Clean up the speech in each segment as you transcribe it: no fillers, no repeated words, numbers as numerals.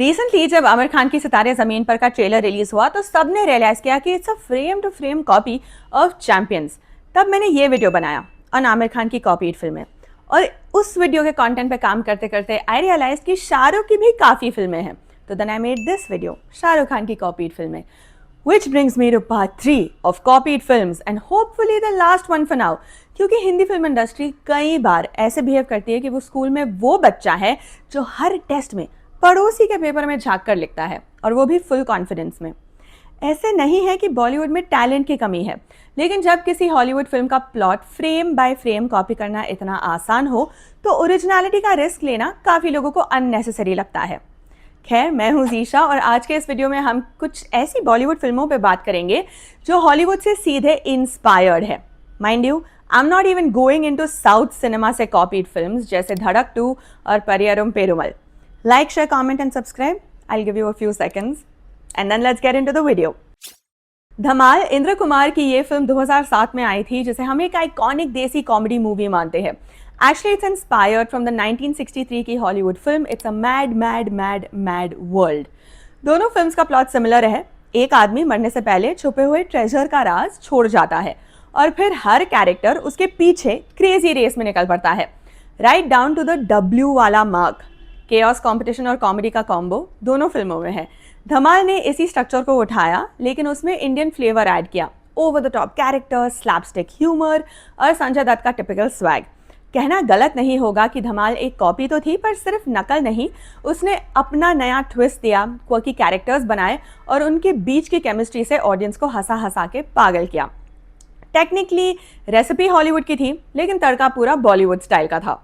Recently जब आमिर खान की सितारे जमीन पर का ट्रेलर रिलीज हुआ तो सबने रियलाइज किया कि it's a frame to frame copy of champions. तब मैंने ये वीडियो बनाया ऑन आमिर खान की कॉपीड फिल्में, और उस वीडियो के कंटेंट पे काम करते करते आई रियलाइज कि शाहरुख की भी काफ़ी फिल्में हैं। तो then I made this video, Shahrukh Khan की कॉपीड फिल्में, which brings me to part 3 of copied films and hopefully the last one for now। क्योंकि हिंदी फिल्म इंडस्ट्री कई बार ऐसे बिहेव करती है कि वो स्कूल में वो बच्चा है जो हर टेस्ट में पड़ोसी के पेपर में झांक कर लिखता है, और वो भी फुल कॉन्फिडेंस में। ऐसे नहीं है कि बॉलीवुड में टैलेंट की कमी है, लेकिन जब किसी हॉलीवुड फिल्म का plot frame by frame copy करना इतना आसान हो तो ओरिजिनलिटी का रिस्क लेना काफ़ी लोगों को अननेसेसरी लगता है। खैर, मैं हूँ ज़ीशा और आज के इस वीडियो में हम कुछ ऐसी बॉलीवुड फिल्मों पे बात करेंगे जो हॉलीवुड से सीधे इंस्पायर्ड है। Mind you, I am not even going into south cinema से कॉपीड फिल्म्स जैसे धड़क 2 और Pariyerum Perumal. Like, share, comment and subscribe. I will give you a few seconds and then let's get into the video. Dhamaal Indra Kumar की ये film 2007 में आई थी, जिसे हम एक आइकॉनिक देसी कॉमेडी मूवी मानते हैं। Actually, it's inspired from the 1963 की Hollywood film it's a mad mad mad mad world. दोनों फिल्म्स का प्लॉट सिमिलर है। एक आदमी मरने से पहले छुपे हुए ट्रेजर का राज छोड़ जाता है और फिर हर कैरेक्टर उसके पीछे क्रेजी रेस में निकल पड़ता है, right down to the W वाला मार्क। केओस, कॉम्पिटिशन और कॉमेडी का कॉम्बो दोनों फिल्मों में है। धमाल ने इसी स्ट्रक्चर को उठाया, लेकिन उसमें इंडियन फ्लेवर ऐड किया, over the top characters, slapstick humour और संजय दत्त का टिपिकल स्वैग। कहना गलत नहीं होगा कि धमाल एक कॉपी तो थी, पर सिर्फ नकल नहीं, उसने अपना नया ट्विस्ट दिया, क्वर्की कैरेक्टर्स बनाए और उनके बीच की केमिस्ट्री से ऑडियंस को हंसा हंसा के पागल किया। टेक्निकली रेसिपी हॉलीवुड की थी, लेकिन तड़का पूरा बॉलीवुड स्टाइल का था।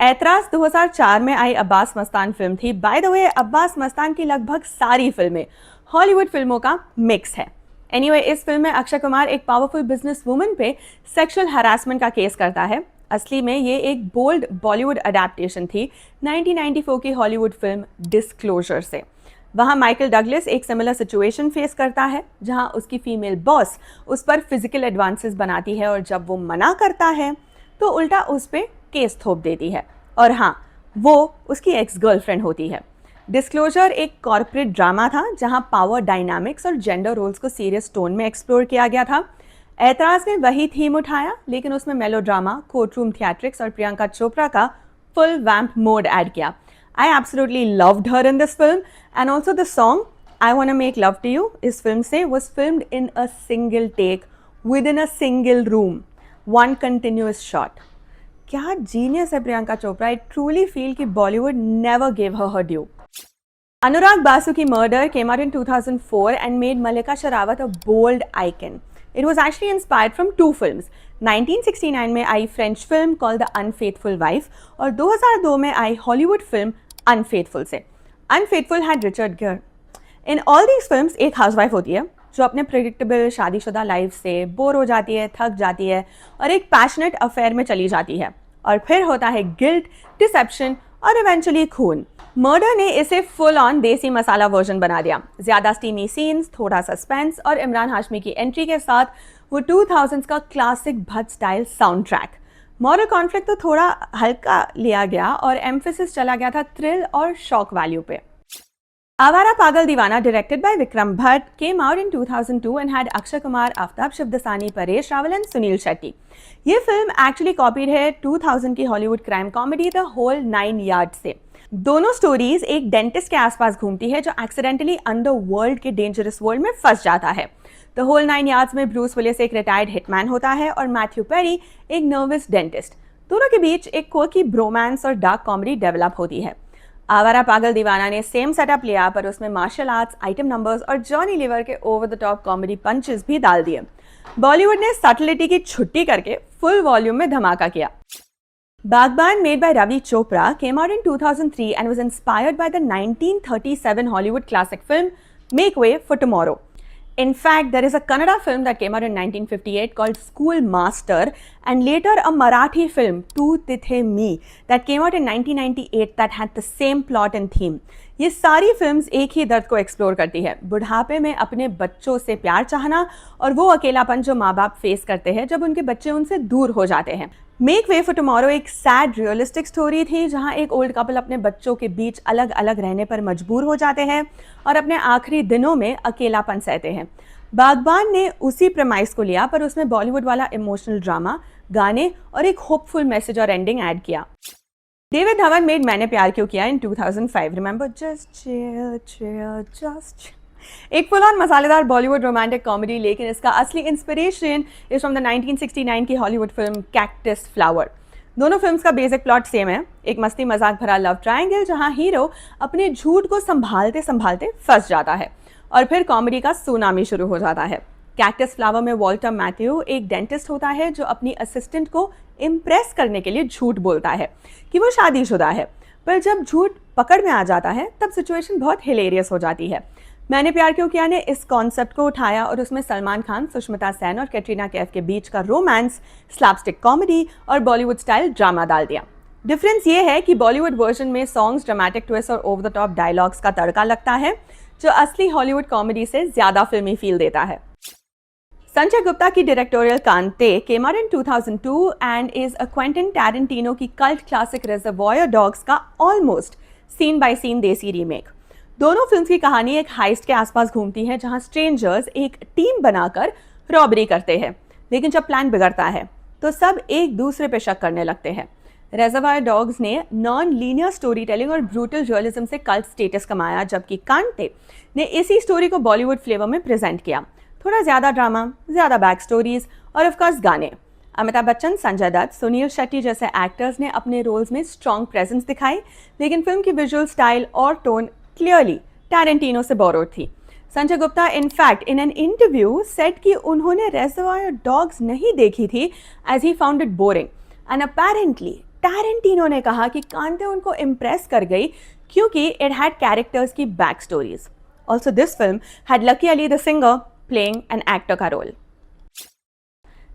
ऐतराज 2004 में आई अब्बास मस्तान फिल्म थी। By the way, Abbas Mastan की लगभग सारी फिल्में हॉलीवुड फिल्मों का मिक्स है। एनीवे, इस फिल्म में अक्षय कुमार एक पावरफुल बिजनेस वुमन पे सेक्सुअल हरासमेंट का केस करता है। असली में ये एक बोल्ड बॉलीवुड अडेप्टेशन थी 1994 की हॉलीवुड फिल्म डिस्क्लोजर से। वहाँ माइकल डगलस एक सिमिलर सिचुएशन फेस करता है, जहाँ उसकी फीमेल बॉस उस पर फिजिकल एडवांसेस बनाती है और जब वो मना करता है तो उल्टा उस पर केस थोप देती है, और हाँ, वो उसकी एक्स गर्लफ्रेंड होती है। डिस्क्लोजर एक कॉर्पोरेट ड्रामा था जहाँ पावर डायनामिक्स और जेंडर रोल्स को सीरियस टोन में एक्सप्लोर किया गया था। ऐतराज ने वही थीम उठाया, लेकिन उसमें मेलोड्रामा, कोर्टरूम थिएट्रिक्स और प्रियंका चोपड़ा का फुल वैम्प मोड ऐड किया। I absolutely loved her in this film and also the song I want to make love to you इस फिल्म से was filmed in a single take within a single room, one continuous shot. क्या genius है Priyanka Chopra. I truly feel कि Bollywood never give her due. Anurag Basu की Murder came out in 2004 and made Malika Sherawat a bold icon. It was actually inspired from two films. 1969 में आई French film called The Unfaithful Wife और 2002 में आई Hollywood film Unfaithful से। Unfaithful had Richard Gere. In all these films एक housewife होती है जो अपने प्रेडिक्टेबल शादीशुदा लाइफ से बोर हो जाती है, थक जाती है और एक पैशनेट अफेयर में चली जाती है, और फिर होता है गिल्ट, डिसेप्शन और इवेंचुअली खून। मर्डर ने इसे फुल ऑन देसी मसाला वर्जन बना दिया। ज़्यादा स्टीमी सीन्स, थोड़ा सस्पेंस और इमरान हाशमी की एंट्री के साथ वो 2000s का classic Bhatt style sound track. Moral conflict तो थोड़ा हल्का लिया गया और एम्फेसिस चला गया था थ्रिल और शॉक वैल्यू पे। Awara Pagal Deewana, directed by Vikram Bhatt, came out in 2002 and had Akshay Kumar, Aftab Shivdasani, Paresh Rawal and Suniel Shetty. ये फिल्म एक्चुअली कॉपीड है 2000 की Hollywood crime comedy the whole 9 yards से। दोनों स्टोरीज एक डेंटिस्ट के आसपास घूमती है जो एक्सीडेंटली अंडरवर्ल्ड के डेंजरस वर्ल्ड में फंस जाता है। द होल 9 यार्ड्स में ब्रूस विलिस एक रिटायर्ड हिटमैन होता है और मैथ्यू पेरी एक नर्वस डेंटिस्ट। दोनों के बीच एक क्वर्की ब्रोमांस और डार्क कॉमेडी डेवलप होती है। आवारा पागल दीवाना ने सेम सेटअप लिया, पर उसमें मार्शल आर्ट्स, आइटम नंबर्स और जॉनी लीवर के over the top comedy punches भी डाल दिए। बॉलीवुड ने सटलिटी की छुट्टी करके फुल वॉल्यूम में धमाका किया। बागबान, made by Ravi Chopra, came out in 2003 and was inspired by the 1937 Hollywood classic film Make Way for Tomorrow. In fact, there is a Kannada film that came out in 1958 called Schoolmaster, and later a Marathi film, Tu Tithe Me, that came out in 1998 that had the same plot and theme. ये सारी films एक ही दर्द को explore करती है, बुढ़ापे में अपने बच्चों से प्यार चाहना और वो अकेलापन जो माँ बाप फेस करते हैं जब उनके बच्चे उनसे दूर हो जाते हैं। मेक वे फॉर टुमारो एक सैड रियलिस्टिक स्टोरी थी जहां एक ओल्ड कपल अपने बच्चों के बीच अलग अलग रहने पर मजबूर हो जाते हैं और अपने आखिरी दिनों में अकेलापन सहते हैं। बागबान ने उसी प्रेमाइस को लिया पर उसमें बॉलीवुड वाला इमोशनल ड्रामा, गाने और एक होपफुल मैसेज और एंडिंग ऐड किया। डेविड धवन मेड मैंने प्यार क्यों किया इन 2005। Remember just chill chill just एक फुल ऑन मसालेदार बॉलीवुड रोमांटिक कॉमेडी, लेकिन इसका असली इंस्पिरेशन इज फ्रॉम द 1969 की हॉलीवुड फिल्म कैक्टस फ्लावर। दोनों फिल्म्स का बेसिक प्लॉट सेम है, एक मस्ती मजाक भरा लव ट्रायंगल जहां हीरो अपने झूठ को संभालते संभालते फंस जाता है और फिर कॉमेडी का सुनामी शुरू हो जाता है। कैक्टस फ्लावर में वॉल्टर मैथ्यू एक डेंटिस्ट होता है जो अपनी असिस्टेंट को इम्प्रेस करने के लिए झूठ बोलता है कि वो शादीशुदा है, पर जब झूठ पकड़ में आ जाता है तब सिचुएशन बहुत हिलेरियस हो जाती है। मैंने प्यार क्यों किया ने इस कॉन्सेप्ट को उठाया और उसमें सलमान खान, सुष्मिता सेन और कैटरीना कैफ के बीच का रोमांस, स्लैपस्टिक कॉमेडी और बॉलीवुड स्टाइल ड्रामा डाल दिया। डिफरेंस ये है कि बॉलीवुड वर्जन में सॉन्ग्स, ड्रामेटिक ट्विस्ट और ओवर द टॉप डायलॉग्स का तड़का लगता है जो असली हॉलीवुड कॉमेडी से ज्यादा फिल्मी फील देता है। संजय गुप्ता की डायरेक्टोरियल कांटे came out in 2002 and is a Quentin Tarantino की कल्ट क्लासिक रिजर्वॉयर डॉग्स का ऑलमोस्ट सीन बाय सीन देसी रीमेक। दोनों फिल्म्स की कहानी एक हाइस्ट के आसपास घूमती है जहां स्ट्रेंजर्स एक टीम बनाकर रॉबरी करते हैं, लेकिन जब प्लान बिगड़ता है तो सब एक दूसरे पे शक करने लगते हैं। रिजर्वॉयर डॉग्स ने नॉन लीनियर स्टोरी टेलिंग और ब्रूटल रियलिज्म से कल्ट स्टेटस कमाया, जबकि कांटे ने इसी स्टोरी को बॉलीवुड फ्लेवर में प्रेजेंट किया। थोड़ा ज्यादा ड्रामा, ज्यादा बैक स्टोरीज और ऑफकोर्स गाने। अमिताभ बच्चन, संजय दत्त, सुनील शेट्टी जैसे एक्टर्स ने अपने रोल्स में स्ट्रॉन्ग प्रेजेंस दिखाई, लेकिन फिल्म की विजुअल स्टाइल और टोन क्लियरली टैरेंटिनो से बोरोड थी। Sanjay Gupta in fact in an interview said कि उन्होंने रिजर्वॉयर डॉग्स नहीं देखी थी as he found it boring, and apparently Tarantino ने कहा कि कांटे उनको इम्प्रेस कर गई क्योंकि इट हैड कैरेक्टर्स की back stories. Also this film had Lucky Ali the singer playing an actor का रोल।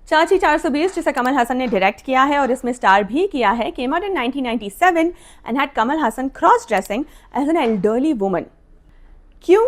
चाची 420 जिसे कमल हसन ने डायरेक्ट किया है और इसमें स्टार भी किया है, came out in 1997 and had Kamal Haasan cross dressing as an elderly woman. क्यों?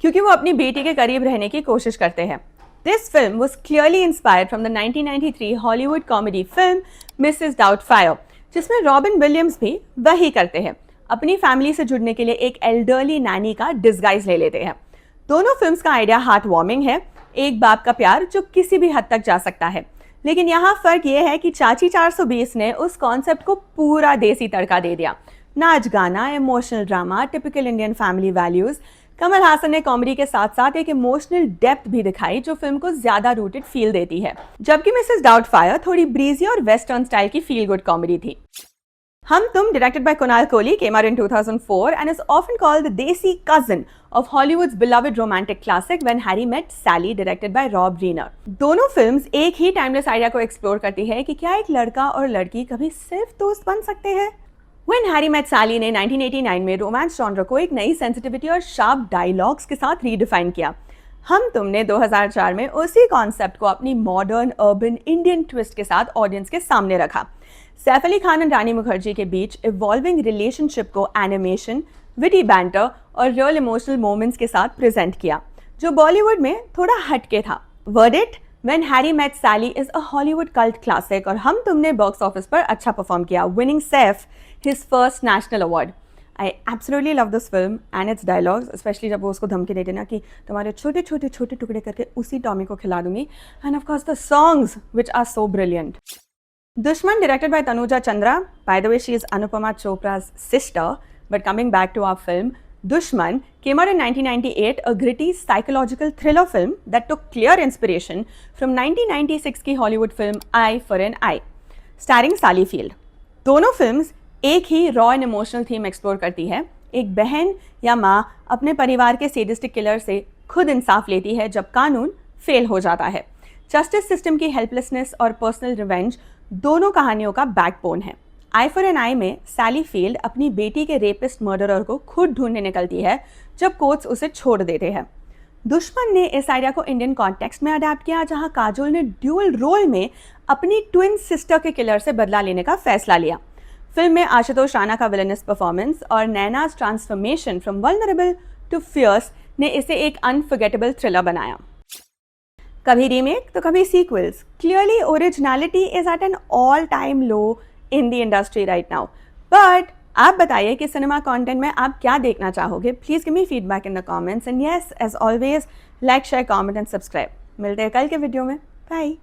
क्योंकि वो अपनी बेटी के करीब रहने की कोशिश करते हैं। This film was clearly inspired from the 1993 Hollywood comedy film Mrs Doubtfire, जिसमें रॉबिन विलियम्स भी वही करते हैं, अपनी फैमिली से जुड़ने के लिए एक एल्डरली नैनी का डिस्गाइज ले लेते हैं। दोनों फिल्म्स का आइडिया हार्ट वार्मिंग है, एक बाप का प्यार जो किसी भी हद तक जा सकता है, लेकिन यहाँ फर्क यह है कि चाची 420 ने उस कॉन्सेप्ट को पूरा देसी तड़का दे दिया। नाच गाना, emotional drama, typical Indian family values. Kamal Haasan ने कॉमेडी के साथ साथ एक इमोशनल डेप्थ भी दिखाई जो फिल्म को ज्यादा रूटेड फील देती है, जबकि मिसेस डाउटफायर थोड़ी ब्रीजी और वेस्टर्न स्टाइल की फील गुड कॉमेडी थी। हम तुम, directed by Kunal Kohli, came out in 2004 and is often called the desi cousin of Hollywood's beloved romantic classic When Harry Met Sally, directed by Rob Reiner. दोनों films एक ही timeless idea को explore करती है कि क्या एक लड़का और लड़की कभी सिर्फ दोस्त बन सकते हैं। When Harry Met Sally ने 1989 में रोमांस जॉनर को एक नई सेंसिटिविटी और शार्प डायलॉग्स के साथ रीडिफाइन किया। हम तुमने 2004 में उसी कॉन्सेप्ट को अपनी मॉडर्न अर्बन इंडियन ट्विस्ट के साथ ऑडियंस के सामने रखा। सैफ अली खान और रानी मुखर्जी के बीच इवॉल्विंग रिलेशनशिप को एनिमेशन, विटी बैंटर और रियल इमोशनल मोमेंट्स के साथ प्रेजेंट किया, जो बॉलीवुड में थोड़ा हटके था। Verdict, when Harry met Sally is a Hollywood cult classic और हम तुमने बॉक्स ऑफिस पर अच्छा परफॉर्म किया, winning Saif his first national award. I absolutely love this film and its dialogues, specially जब वो उसको धमकी देते ना कि तुम्हारे छोटे छोटे छोटे टुकड़े करके उसी टॉमी को खिला दूंगी, and of course the songs which are so brilliant. Dushman, directed by Tanuja Chandra. By the way, she is Anupama Chopra's sister. But coming back to our film, Dushman came out in 1998, a gritty psychological thriller film that took clear inspiration from 1996 की Hollywood film Eye for an Eye, starring Sally Field. दोनों films एक ही raw and emotional theme explore करती है। एक बहन या माँ अपने परिवार के सैडिस्टिक किलर से खुद इंसाफ लेती है जब कानून फेल हो जाता है। जस्टिस सिस्टम की हेल्पलेसनेस और पर्सनल रिवेंज दोनों कहानियों का बैकबोन है। आई फॉर एन आई में सैली फील्ड अपनी बेटी के रेपिस्ट मर्डरर को खुद ढूंढने निकलती है जब कोर्ट्स उसे छोड़ देते हैं। दुश्मन ने इस आइडिया को इंडियन कॉन्टेक्स्ट में अडैप्ट किया, जहां काजोल ने ड्यूअल रोल में अपनी ट्विन सिस्टर के किलर से बदला लेने का फैसला लिया। फिल्म में आशुतोष राणा का विलेनस परफॉर्मेंस और Naina's transformation from vulnerable to fierce ने इसे एक अनफॉरगेटेबल थ्रिलर बनाया। कभी रीमेक तो कभी sequels. Clearly originality is at an all time low in the industry right now. But आप बताइए कि सिनेमा कंटेंट में आप क्या देखना चाहोगे। Please give me feedback in the comments and yes as always like share comment and subscribe. मिलते हैं कल के वीडियो में। बाय।